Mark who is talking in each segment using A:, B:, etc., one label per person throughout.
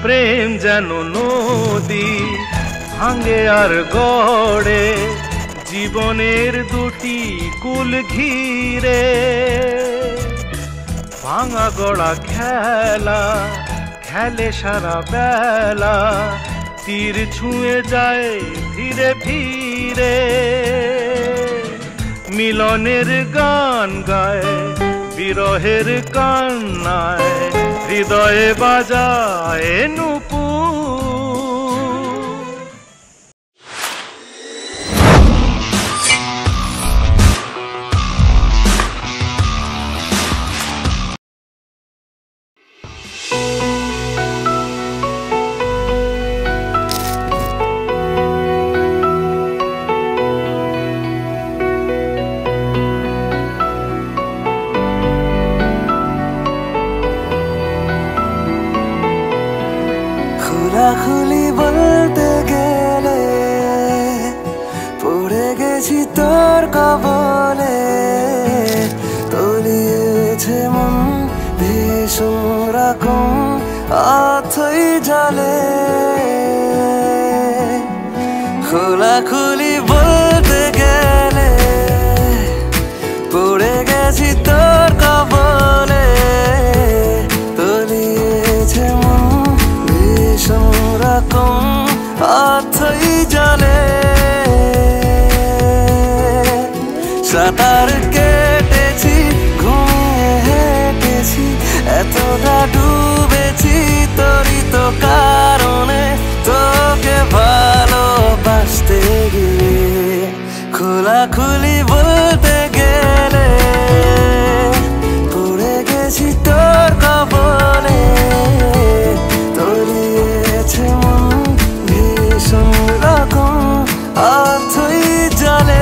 A: প্রেম যেন নদী ভাঙে আর গড়ে জীবনের দুটি কুল ঘিরে। ভাঙা গড়া খেলা খেলে সারা বেলা, তীর ছুঁয়ে যায় ধীরে ধীরে। মিলনের গান গায় বিরহের কান্নায়, হৃদয়ে বাজায় নুপুর।
B: খোলাখুলি বলতে গেলে পড়ে গেছি তোর কবলে, তলিয়েছে মন ভীষণ রকম অথই জলে। খোলাখুলি বলতে গেলে পড়ে গেছি তোর কবলে, তলিয়েছে মন ভীষণ রকম অথই জলে। সাঁতার কেটেছি ঘুমিয়ে হেঁটেছি, এতটা ডুবেছি তোরই তো কারণে, তোকে ভালোবাসতে গিয়ে। খোলাখুলি বলতে গেলে পড়ে গেছি তোর কবলে, তলিয়েছে মন ভীষণ রকম অথই জলে।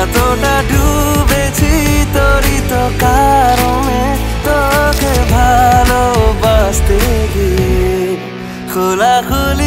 B: এতটা ডুবেছি তোরই তো কারণে, তোকে ভালোবাসতে গিয়ে। খোলাখুলি